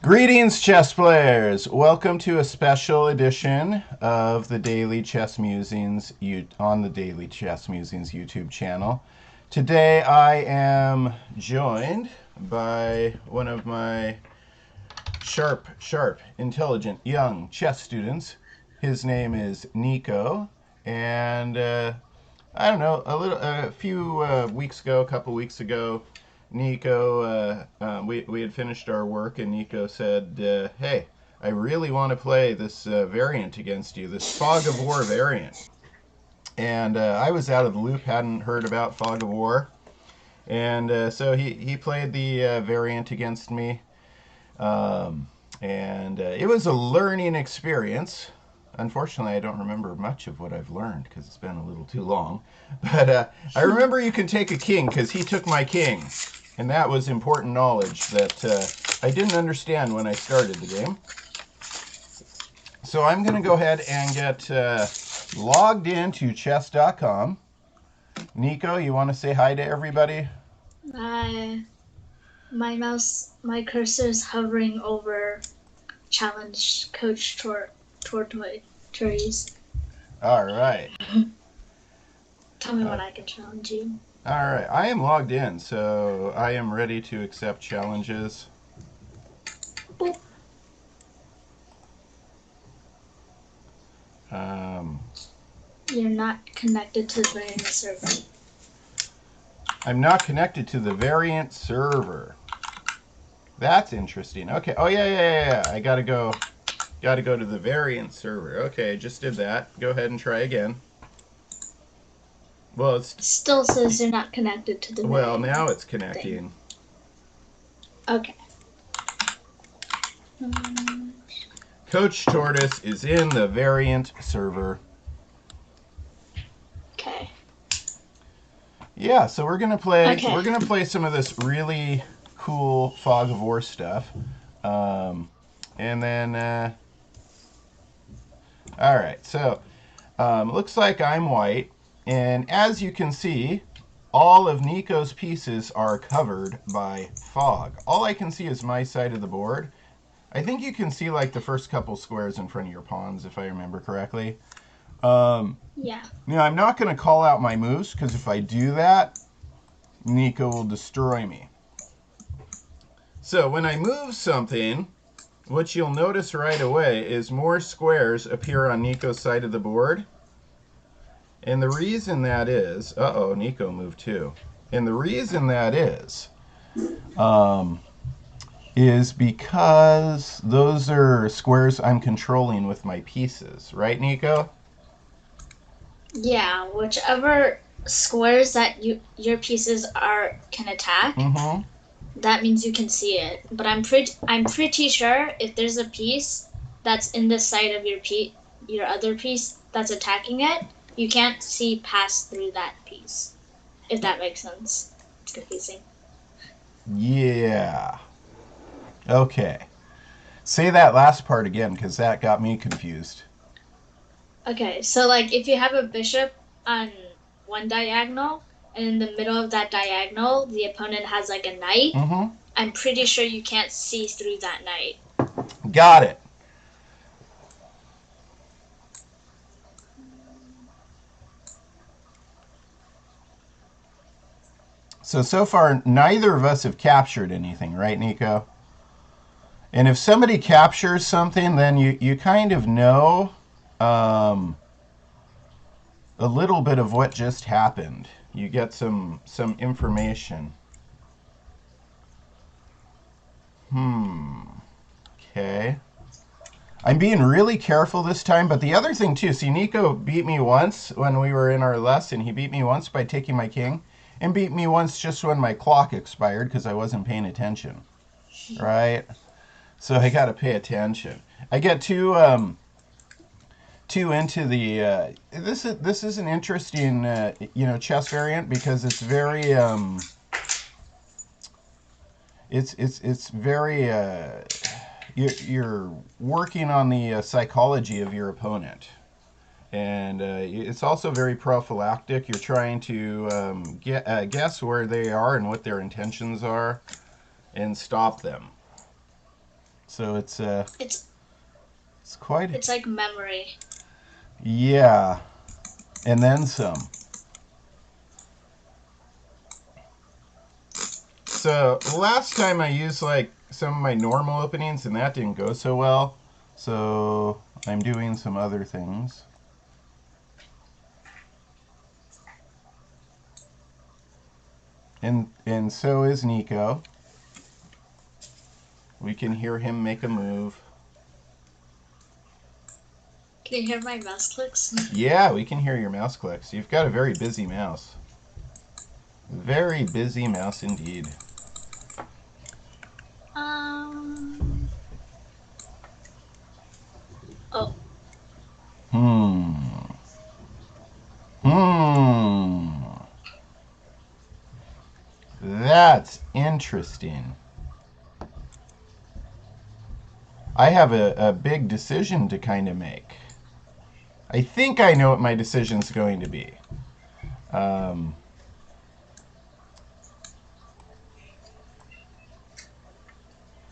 Greetings, chess players! Welcome to a special edition of the Daily Chess Musings on the Daily Chess Musings YouTube channel. Today I am joined by one of my sharp, intelligent young chess students. His name is Nico, and I don't know, a few weeks ago, a couple weeks ago, Nico, we had finished our work, and Nico said, "Hey, I really want to play this variant against you, this Fog of War variant." And I was out of the loop, hadn't heard about Fog of War, and so he played the variant against me, and it was a learning experience. Unfortunately, I don't remember much of what I've learned because it's been a little too long. But I remember you can take a king because he took my king. And that was important knowledge that I didn't understand when I started the game. So I'm going to go ahead and get logged into chess.com. Nico, you want to say hi to everybody? My cursor is hovering over challenge coach Torres. All right. Tell me when I can challenge you. All right. I am logged in, so I am ready to accept challenges. Boop. You're not connected to the variant server. I'm not connected to the variant server. That's interesting. Okay. Oh yeah. I gotta go to the variant server. Okay, just did that. Go ahead and try again. Well, it still says you're not connected to the well, now it's connecting. Thing. Okay. Coach Torres is in the variant server. Okay. Yeah, so we're gonna play. Okay. We're gonna play some of this really cool Fog of War stuff, and then. All right, so looks like I'm white. And as you can see, all of Nico's pieces are covered by fog. All I can see is my side of the board. I think you can see like the first couple squares in front of your pawns, if I remember correctly. Yeah. Now, I'm not going to call out my moves, because if I do that, Nico will destroy me. So when I move something, what you'll notice right away is more squares appear on Nico's side of the board. And the reason that is, Nico moved too. And the reason that is because those are squares I'm controlling with my pieces. Right, Nico? Yeah, whichever squares that your pieces can attack, that means you can see it. But I'm pretty sure if there's a piece that's in the side of your other piece that's attacking it, you can't see past through that piece, if that makes sense. It's confusing. Yeah. Okay. Say that last part again, because that got me confused. Okay, so like if you have a bishop on one diagonal, and in the middle of that diagonal, the opponent has like a knight, I'm pretty sure you can't see through that knight. Got it. So far, neither of us have captured anything, right, Nico? And if somebody captures something, then you kind of know a little bit of what just happened. You get some information. Okay. I'm being really careful this time, but the other thing too, see, Nico beat me once when we were in our lesson. He beat me once by taking my king, and beat me once just when my clock expired because I wasn't paying attention. Right? So I got to pay attention. I get too into the this is an interesting chess variant because it's very it's very you're working on the psychology of your opponent. And it's also very prophylactic. You're trying to guess where they are and what their intentions are and stop them. So it's It's quite. it's like memory. Yeah, and then some. So last time I used like some of my normal openings and that didn't go so well. So I'm doing some other things. And so is Nico. We can hear him make a move. Can you hear my mouse clicks? Yeah, we can hear your mouse clicks. You've got a very busy mouse. Very busy mouse indeed. Um. Oh, Hmm. Hmm. That's interesting. I have a big decision to kind of make. I think I know what my decision's going to be. Um,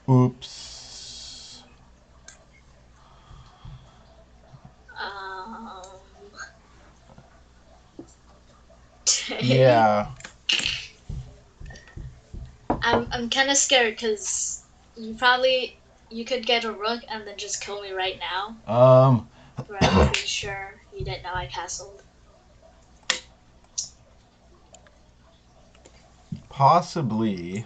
oops. um. Yeah. I'm kind of scared because you could get a rook and then just kill me right now. Um, But I'm pretty sure you didn't know I castled. possibly.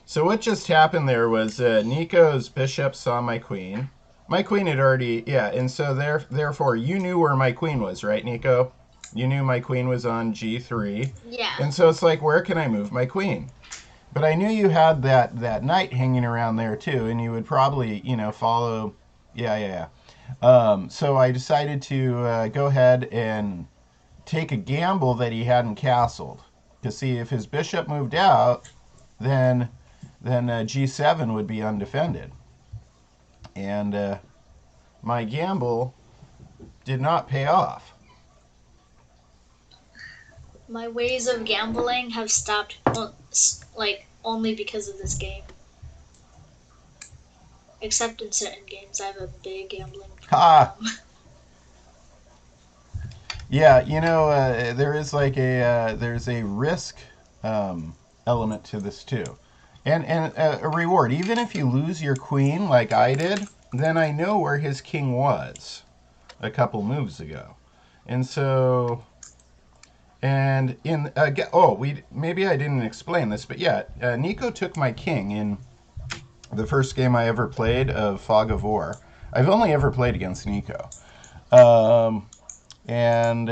So what just happened there was Nico's bishop saw my queen. My queen had already, yeah, and so therefore you knew where my queen was, right, Nico? You knew my queen was on g3, Yeah. and so it's like, where can I move my queen? But I knew you had that knight hanging around there too, and you would probably, follow. Yeah, yeah, yeah. So I decided to go ahead and take a gamble that he hadn't castled to see if his bishop moved out, then g7 would be undefended. And my gamble did not pay off. My ways of gambling have stopped, like, only because of this game. Except in certain games, I have a big gambling Ha! problem. Yeah, there is like there's a risk um, element to this too, and a reward. Even if you lose your queen like I did, then I know where his king was a couple moves ago, and so in we maybe I didn't explain this, but yeah, Nico took my king in the first game I ever played of Fog of War. I've only ever played against Nico. Um, and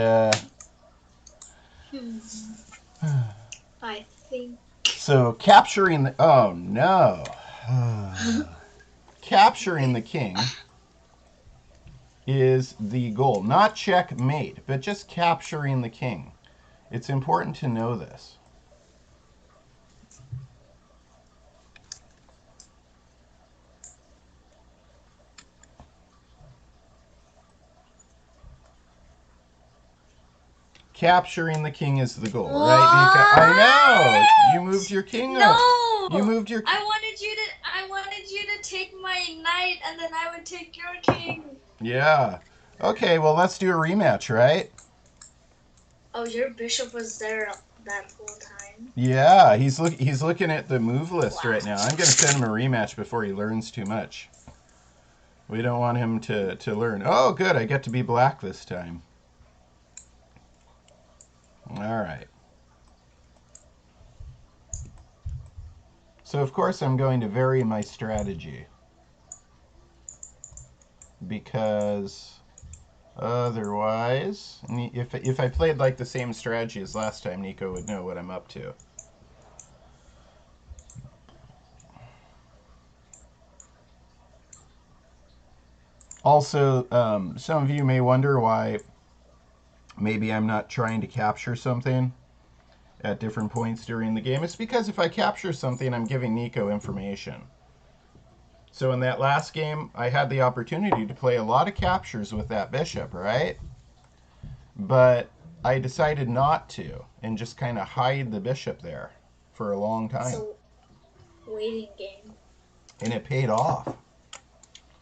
Hmm. I think. so capturing the oh no, capturing the king is the goal, not checkmate, but just capturing the king. It's important to know this. Capturing the king is the goal, right, Nika? I know. You moved your king up. No! You moved your. I wanted you to take my knight, and then I would take your king. Yeah. Okay. Well, let's do a rematch, right? Oh, your bishop was there that whole time. Yeah. He's looking at the move list Wow. right now. I'm gonna send him a rematch before he learns too much. We don't want him to learn. Oh, good. I get to be black this time. All right. So, of course, I'm going to vary my strategy because otherwise, if I played like the same strategy as last time, Nico would know what I'm up to. Also, some of you may wonder why maybe I'm not trying to capture something at different points during the game. It's because if I capture something, I'm giving Nico information. So in that last game, I had the opportunity to play a lot of captures with that bishop, right? But I decided not to and just kind of hide the bishop there for a long time. So, waiting game. And it paid off.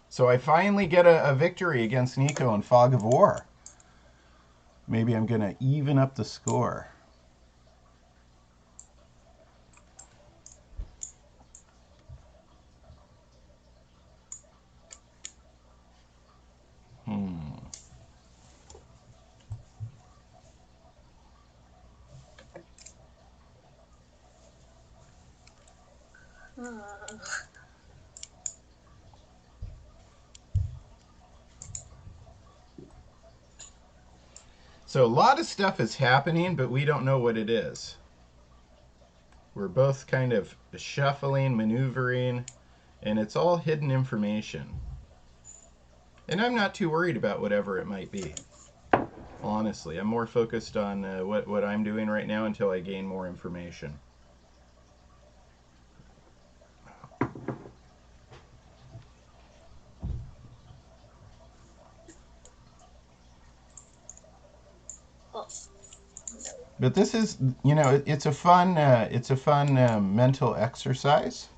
So I finally get a victory against Nico in Fog of War. Maybe I'm going to even up the score. So a lot of stuff is happening, but we don't know what it is. We're both kind of shuffling, maneuvering, and it's all hidden information. And I'm not too worried about whatever it might be. Honestly, I'm more focused on what I'm doing right now until I gain more information. Oh. But this is, you know, it's a fun mental exercise.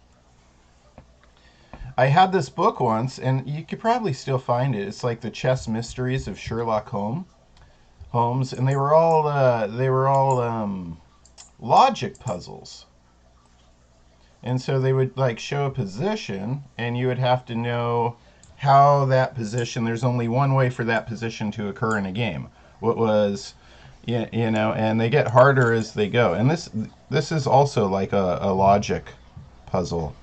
I had this book once, and you could probably still find it. It's like the Chess Mysteries of Sherlock Holmes, and they were all logic puzzles. And so they would like show a position, and you would have to know how that position. There's only one way for that position to occur in a game. What was, you know, and they get harder as they go. And this is also like a logic puzzle.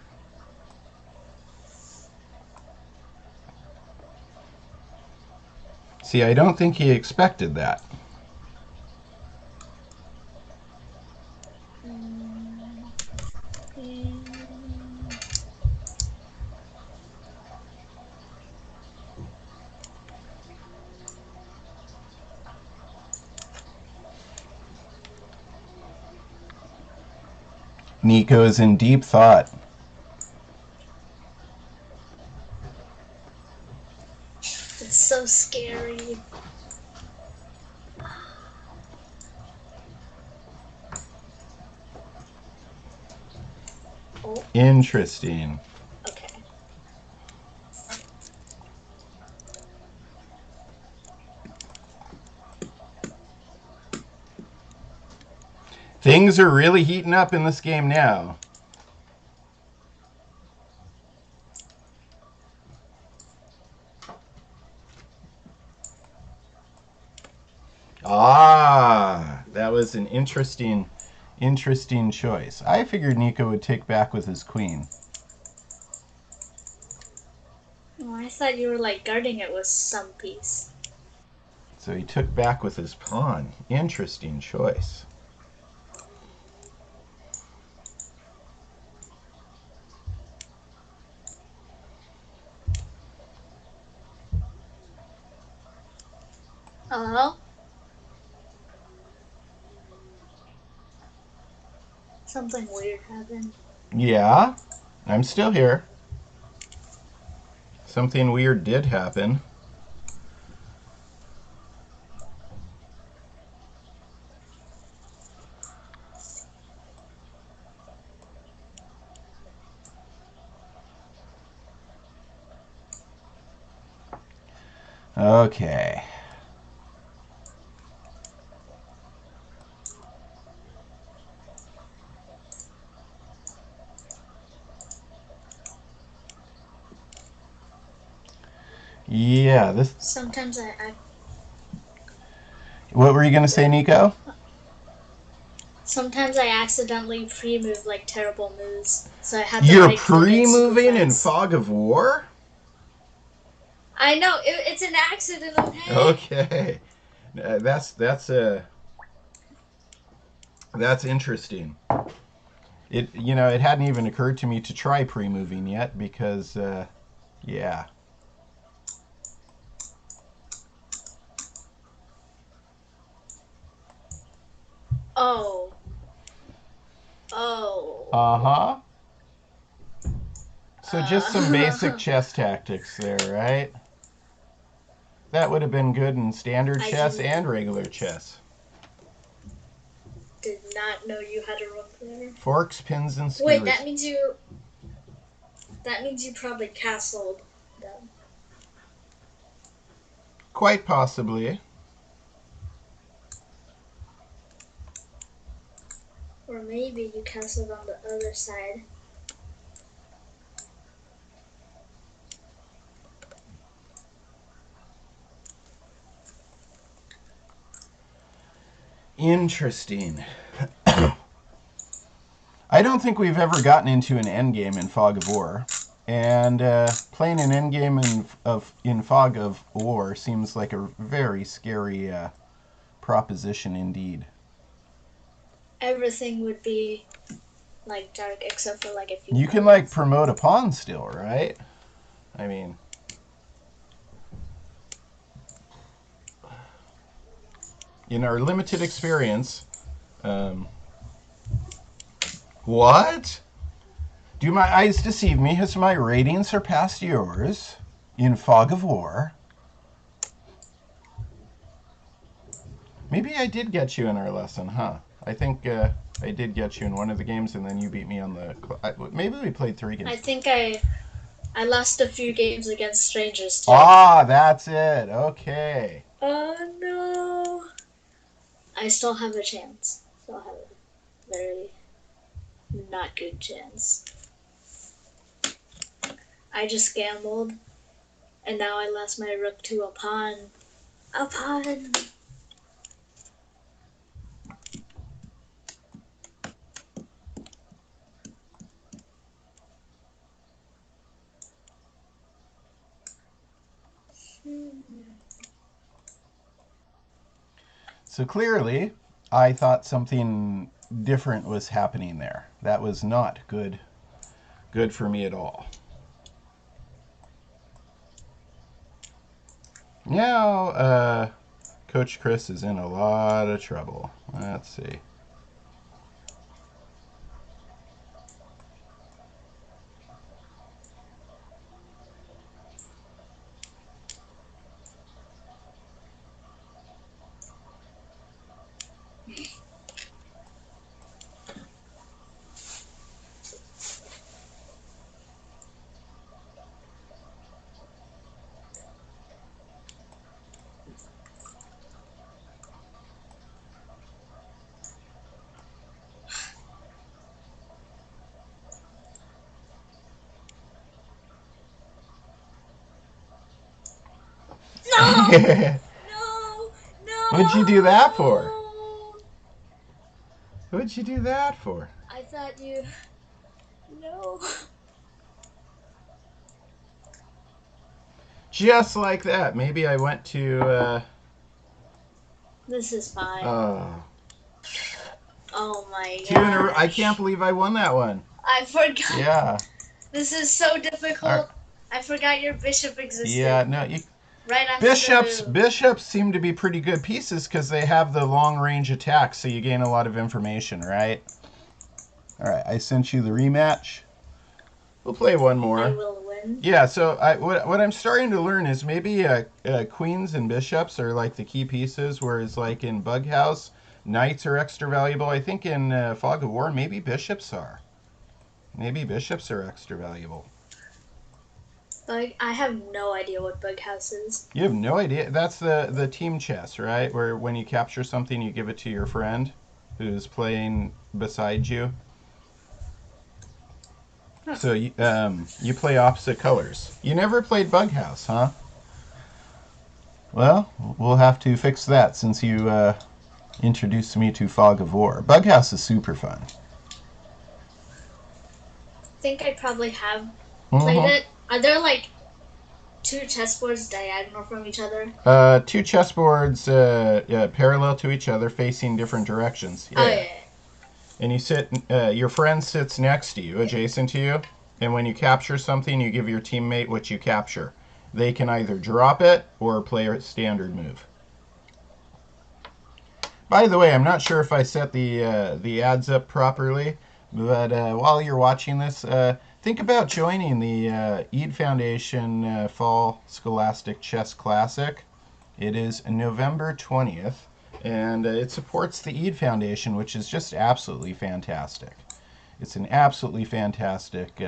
See, I don't think he expected that. Nico is in deep thought. It's so scary. Oh. Interesting. Okay. Things are really heating up in this game now. Ah, that was an interesting choice. I figured Nico would take back with his queen. Oh, I thought you were like guarding it with some piece. So he took back with his pawn. Interesting choice. Hello? Something weird happened. Yeah, I'm still here. Something weird did happen. Okay. Yeah, this. Sometimes I What were you going to say, Nico? Sometimes I accidentally pre-move like terrible moves, so I have to You're wait for the next pre-moving in defense. Fog of War? I know it's an accident. Okay, that's interesting. It it hadn't even occurred to me to try pre-moving yet because yeah. Oh. Uh-huh. So just some basic chess tactics there, right? That would have been good in standard chess and regular chess. did not know you had a rook there. Forks, pins, and skewers. Wait, that means you probably castled them. Quite possibly. Or maybe you castled on the other side. Interesting. I don't think we've ever gotten into an endgame in Fog of War. And playing an endgame in Fog of War seems like a very scary proposition indeed. Everything would be like dark except for like a few. You can like promote a pawn still, right? I mean, in our limited experience, what? Do my eyes deceive me? Has my rating surpassed yours in Fog of War? Maybe I did get you in our lesson, huh? I think I did get you in one of the games, and then you beat me on the... Maybe we played 3 games. I think I lost a few games against strangers, too. Ah, that's it. Okay. Oh, no. I still have a chance. Still have a very not good chance. I just gambled, and now I lost my rook to a pawn. A pawn! So clearly, I thought something different was happening there. That was not good for me at all. Now, Coach Chris is in a lot of trouble. Let's see. No! No! What'd you do that for? What'd you do that for? I thought you... No. Just like that. Maybe I went to... This is fine. Oh my god. I can't believe I won that one. I forgot. Yeah. This is so difficult. I forgot your bishop existed. Yeah, no, right after bishops seem to be pretty good pieces because they have the long range attack, so you gain a lot of information, right? All right, I sent you the rematch. We'll play one more. I will win. Yeah, so what I'm starting to learn is maybe queens and bishops are like the key pieces, whereas like in Bughouse, knights are extra valuable. I think in Fog of War, maybe bishops are. Maybe bishops are extra valuable. I have no idea what Bughouse is. You have no idea? That's the team chess, right? Where when you capture something, you give it to your friend who's playing beside you. Huh. So you play opposite colors. You never played Bughouse, huh? Well, we'll have to fix that since you introduced me to Fog of War. Bughouse is super fun. I think I probably have played it. Are there like 2 chessboards diagonal from each other? 2 chessboards parallel to each other, facing different directions. Yeah. Oh yeah. And you sit. Your friend sits next to you, adjacent to you, and when you capture something, you give your teammate what you capture. They can either drop it or play a standard move. By the way, I'm not sure if I set the ads up properly, but while you're watching this, think about joining the Eid Foundation Fall Scholastic Chess Classic. It is November 20th. And it supports the EAD Foundation, which is just absolutely fantastic. It's an absolutely fantastic.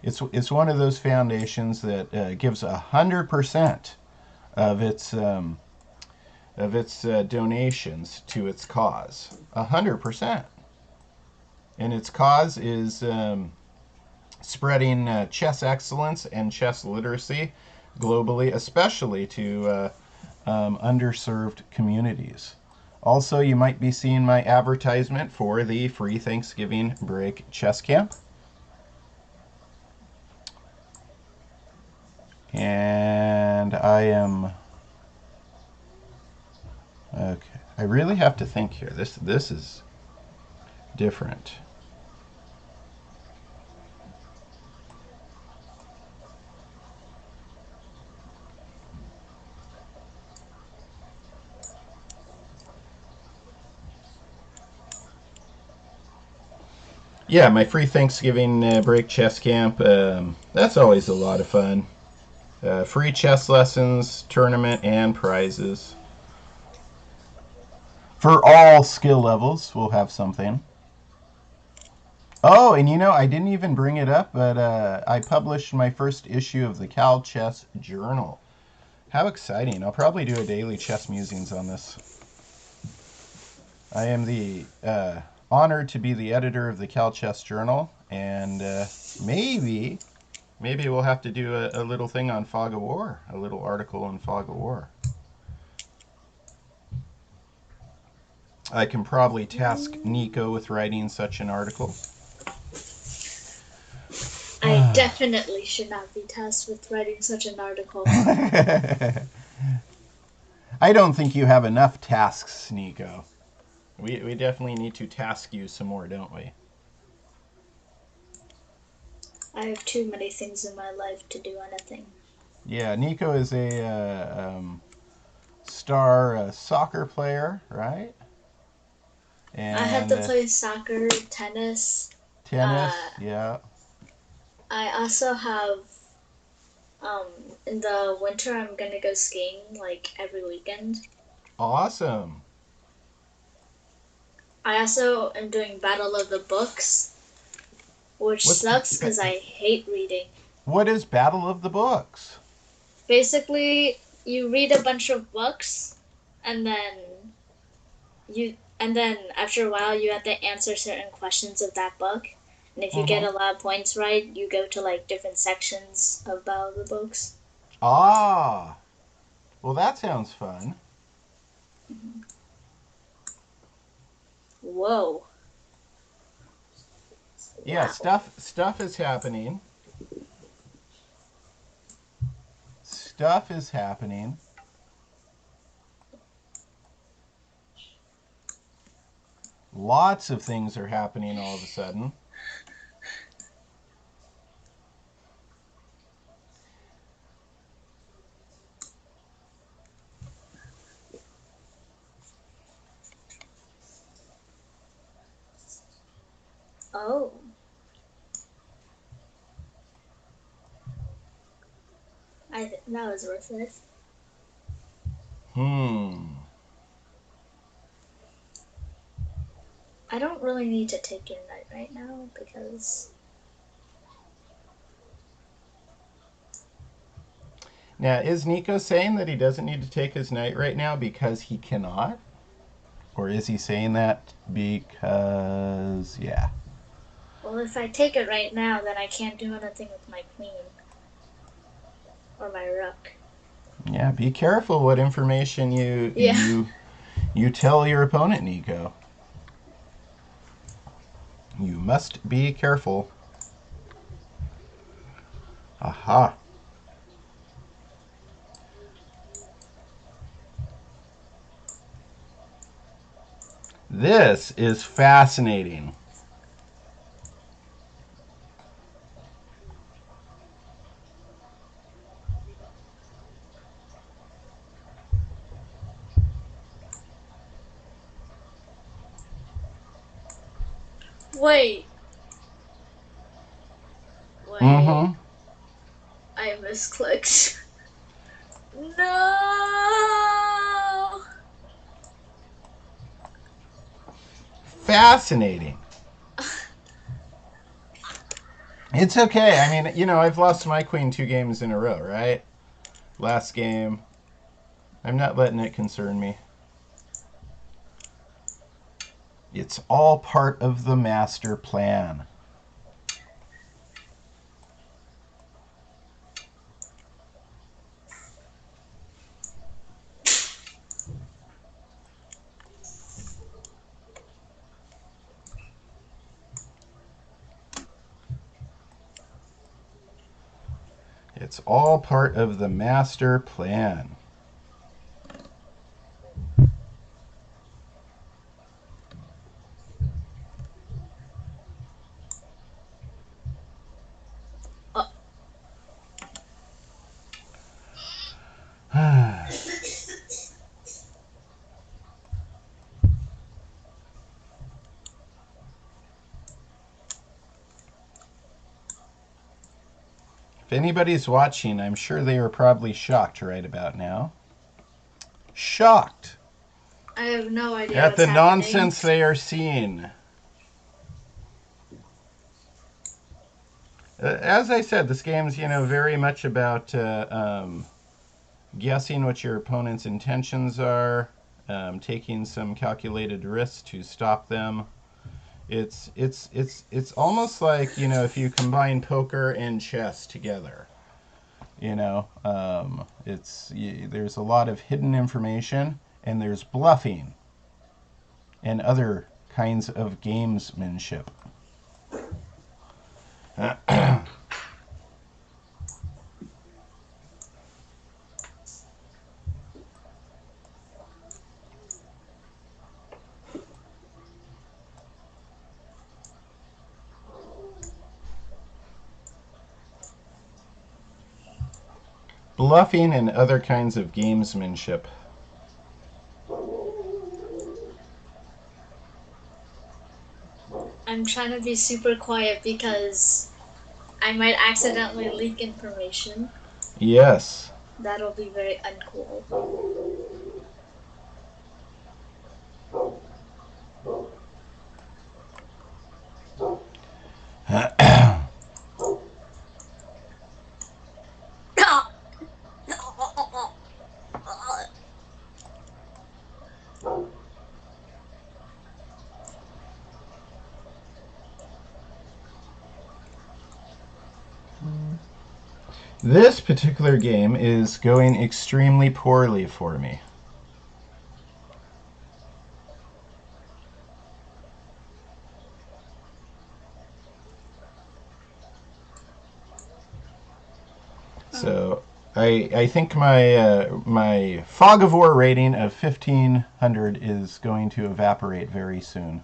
It's one of those foundations that gives 100% of its donations to its cause. 100%, and its cause is spreading chess excellence and chess literacy globally, especially to underserved communities. Also, you might be seeing my advertisement for the free Thanksgiving break chess camp. And I am okay. I really have to think here. This is different. Yeah, my free Thanksgiving break chess camp. That's always a lot of fun. Free chess lessons, tournament, and prizes. For all skill levels, we'll have something. Oh, and I didn't even bring it up, but I published my first issue of the Cal Chess Journal. How exciting. I'll probably do a daily chess musings on this. I am the honored to be the editor of the Cal Chess Journal, and maybe we'll have to do a little thing on Fog of War, a little article on Fog of War. I can probably task Nico with writing such an article. I definitely should not be tasked with writing such an article. I don't think you have enough tasks, Nico. We definitely need to task you some more, don't we? I have too many things in my life to do anything. Yeah, Nico is a star soccer player, right? And I have to play soccer, tennis. Tennis, yeah. I also have, in the winter, I'm gonna go skiing like every weekend. Awesome. I also am doing Battle of the Books, which sucks because I hate reading. What is Battle of the Books? Basically, you read a bunch of books, and then after a while you have to answer certain questions of that book. And if you get a lot of points right, you go to like different sections of Battle of the Books. Ah, well, that sounds fun. Whoa. Yeah, Wow. stuff is happening. Stuff is happening. Lots of things are happening all of a sudden. Oh. That was worth it. I don't really need to take your night right now because. Now, is Nico saying that he doesn't need to take his night right now because he cannot? Or is he saying that because, yeah. Well, if I take it right now, then I can't do anything with my queen. Or my rook. Yeah, be careful what information you tell your opponent, Nico. You must be careful. Aha. This is fascinating. Wait. Mm-hmm. I misclicked. No! fascinating. It's okay. I mean, you know, I've lost my queen 2 games in a row, right? Last game. I'm not letting it concern me. It's all part of the master plan. It's all part of the master plan. If anybody's watching, I'm sure they are probably shocked right about now. Shocked I have no idea at what's the happening. nonsense they are seeing. As I said, this game's, you know, very much about guessing what your opponent's intentions are, taking some calculated risks to stop them. It's almost like, you know, if you combine poker and chess together. You know, there's a lot of hidden information, and there's bluffing and other kinds of gamesmanship. Bluffing and other kinds of gamesmanship. I'm trying to be super quiet because I might accidentally leak information. Yes. That'll be very uncool. This particular game is going extremely poorly for me. So I think my fog of war rating of 1500 is going to evaporate very soon.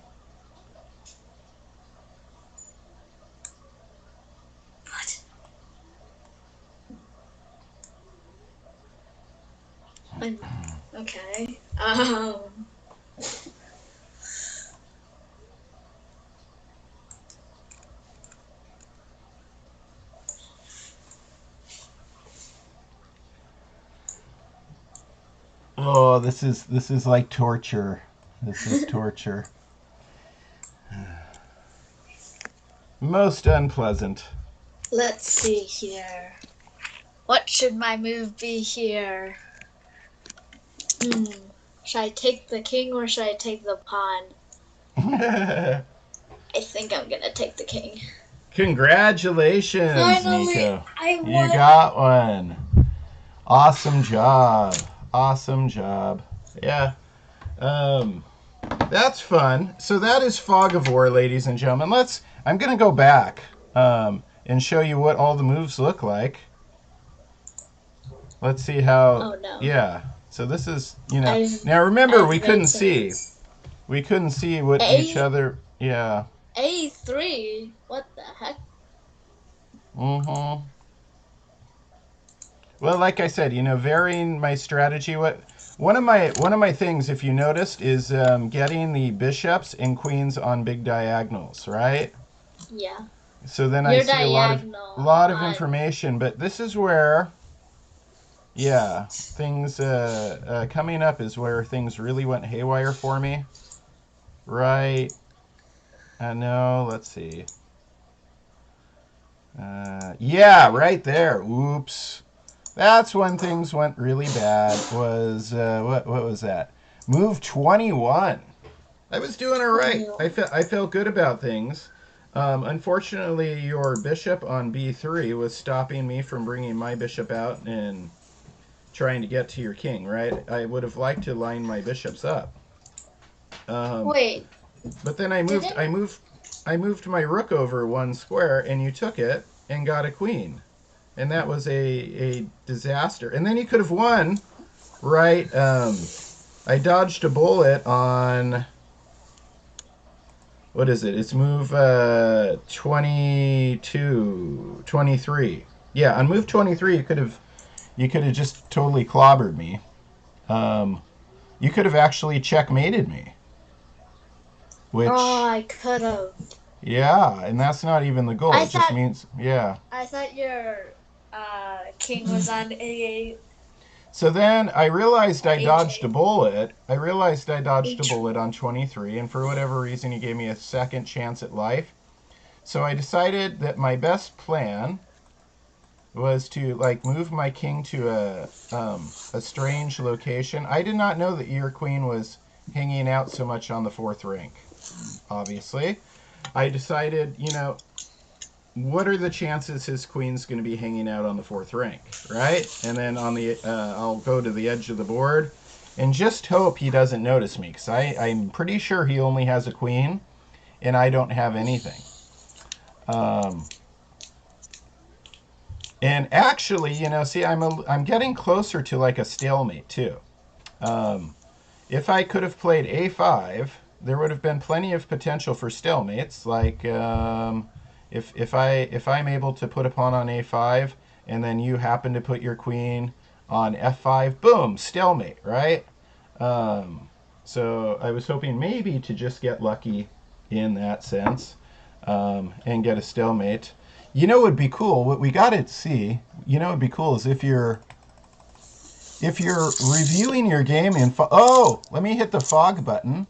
Okay. Oh, this is like torture. This is torture. Most unpleasant. Let's see here. What should my move be here? Should I take the king or should I take the pawn? I think I'm gonna take the king. Congratulations, Finally, Nico. I won. You got one. Awesome job. Awesome job. Yeah. That's fun. So that is Fog of War, ladies and gentlemen. I'm going to go back and show you what all the moves look like. Let's see how... Oh, no. Yeah. So this is, you know... Now remember, we couldn't see. We couldn't see what each other... Yeah. A3? What the heck? Mm-hmm. Well, like I said, you know, varying my strategy. One of my things, if you noticed, is getting the bishops and queens on big diagonals, right? Yeah. So then I see a lot of information, but this is where, yeah, things coming up is where things really went haywire for me. Right No, let's see. Yeah, right there. Oops. That's when things went really bad. Was what was that? Move 21. I was doing all right. 21. I felt good about things. Unfortunately, your bishop on b3 was stopping me from bringing my bishop out and trying to get to your king. Right? I would have liked to line my bishops up. Um, Wait, but then didn't I moved my rook over one square, and you took it and got a queen, and that was a disaster. And then you could have won, right? I dodged a bullet on what is it? It's move 22, 23. Yeah, on move 23, you could have just totally clobbered me. Um, you could have actually checkmated me, Oh, which I could have. yeah, and that's not even the goal. I It just thought means yeah. I thought your king was on a So then I realized I dodged a HA bullet. I realized I dodged a bullet H1. on 23, and for whatever reason, he gave me a second chance at life. So I decided that my best plan was to like move my king to a strange location. I did not know that your queen was hanging out so much on the fourth rank. Obviously, I decided, what are the chances his queen's going to be hanging out on the fourth rank, right? And then I'll go to the edge of the board and just hope he doesn't notice me because I'm pretty sure he only has a queen and I don't have anything. Um, and actually, see, I'm getting closer to like a stalemate too. Um, if I could have played a5, there would have been plenty of potential for stalemates. Like if I'm able to put a pawn on a5, and then you happen to put your queen on f5, boom, stalemate, right? Um, so I was hoping maybe to just get lucky in that sense and get a stalemate. What would be cool? What we got to see. What would be cool is if you're reviewing your game in oh, let me hit the fog button.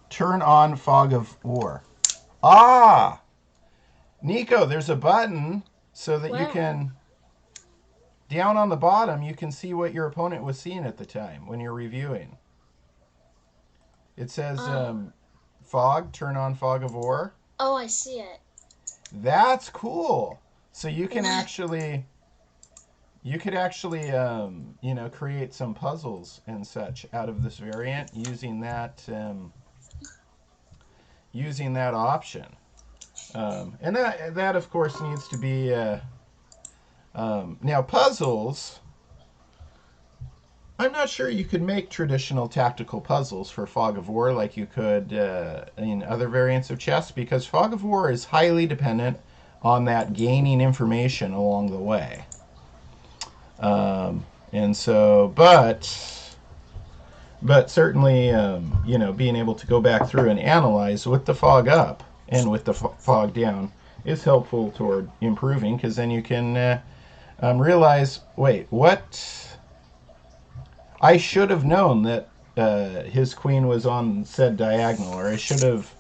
Turn on fog of war. Ah, Nico, there's a button so that you Where? can down on the bottom you can see what your opponent was seeing at the time when you're reviewing. It says Oh. fog, turn on fog of war. Oh, I see it. That's cool. So What? you could actually create some puzzles and such out of this variant using that option. And that of course needs to be now puzzles. I'm not sure you could make traditional tactical puzzles for Fog of War like you could in other variants of chess because Fog of War is highly dependent on that gaining information along the way. And so, but certainly, being able to go back through and analyze with the fog up and with the fog down is helpful toward improving because then you can realize, wait, what? I should have known that his queen was on said diagonal, or I should have.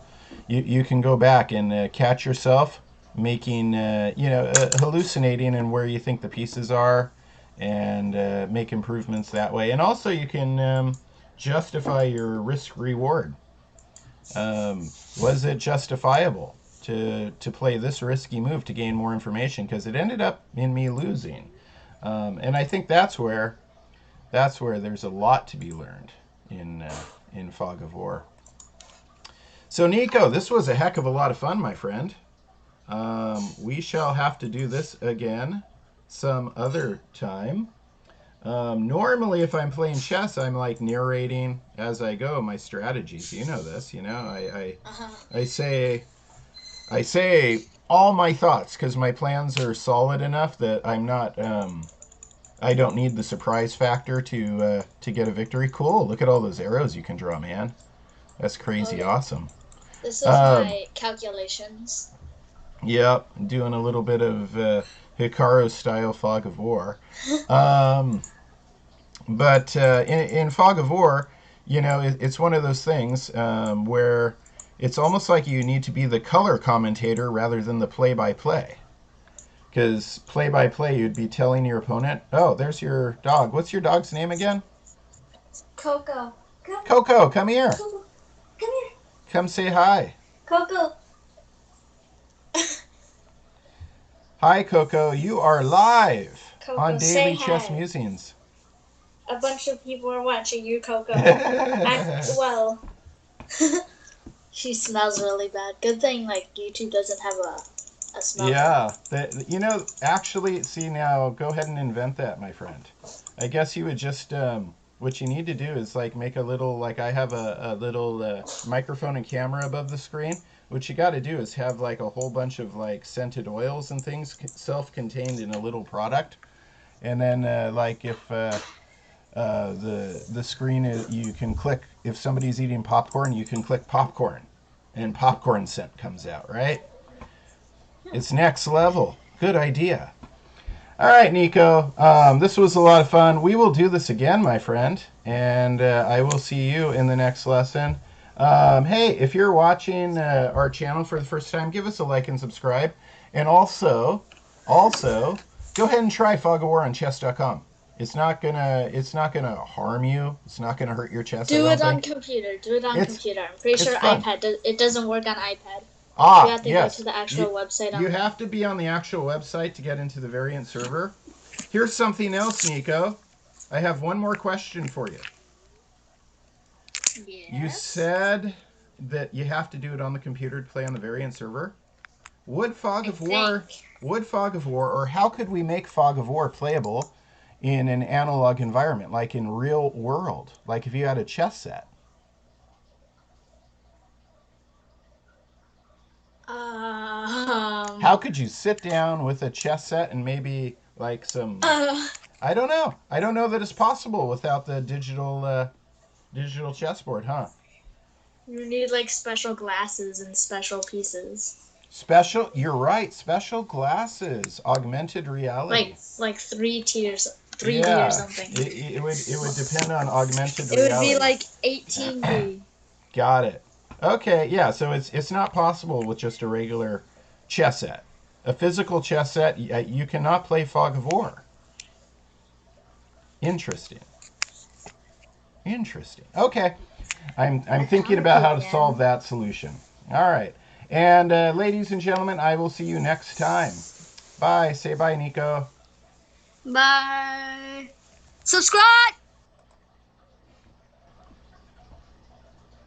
You can go back and catch yourself making, hallucinating in where you think the pieces are and make improvements that way. And also, you can justify your risk reward. Was it justifiable to play this risky move to gain more information? Because it ended up in me losing. And I think that's where there's a lot to be learned in Fog of War. So Nico, this was a heck of a lot of fun, my friend. We shall have to do this again some other time. Normally, if I'm playing chess, I'm like narrating as I go my strategies. You know this. Uh-huh. I say all my thoughts because my plans are solid enough that I'm not. I don't need the surprise factor to get a victory. Cool. Look at all those arrows you can draw, man. That's Oh crazy yeah. awesome. This is Um, my calculations. yep, doing a little bit of Hikaru style Fog of War. Um, but in Fog of War, it's one of those things where It's almost like you need to be the color commentator rather than the play-by-play. Because play-by-play, you'd be telling your opponent, oh, there's your dog. What's your dog's name again? Coco. Come. Coco, come here. Coco. Come here. Come say hi. Coco. Hi, Coco. You are live Coco, on say Daily Chess hi. Musings. A bunch of people are watching you, Coco. Act well. She smells really bad. Good thing like YouTube doesn't have a smell. Yeah. Actually, see now, go ahead and invent that, my friend. I guess you would just, what you need to do is like make a little, like I have a little microphone and camera above the screen. What you got to do is have like a whole bunch of like scented oils and things self-contained in a little product. And then like if the screen is, you can click, if somebody's eating popcorn, you can click popcorn and popcorn scent comes out, right? It's next level. Good idea. All right, Nico. This was a lot of fun. We will do this again, my friend, and I will see you in the next lesson. Hey, if you're watching our channel for the first time, give us a like and subscribe. And also, go ahead and try Fog of War on chess.com. It's not gonna harm you. It's not gonna hurt your chess. Do it on computer. Do it on computer. I'm pretty sure fun. iPad. It doesn't work on iPad. You have to go to the actual website. You have to be on the actual website to get into the variant server. Here's something else, Nico. I have one more question for you. Yes. You said that you have to do it on the computer to play on the variant server. Would Fog of War, or how could we make Fog of War playable in an analog environment, like in real world, like if you had a chess set? How could you sit down with a chess set and maybe like some? I don't know. I don't know that it's possible without the digital chessboard, huh? You need like special glasses and special pieces. You're right. Special glasses, augmented reality. Like 3D or something. It would depend on augmented reality. It would be like 18D. Got it. Okay, yeah. So it's not possible with just a regular chess set. A physical chess set, you cannot play Fog of War. Interesting. Okay, I'm thinking about how to solve that solution. All right. And ladies and gentlemen, I will see you next time. Bye. Say bye, Nico. Bye. Subscribe!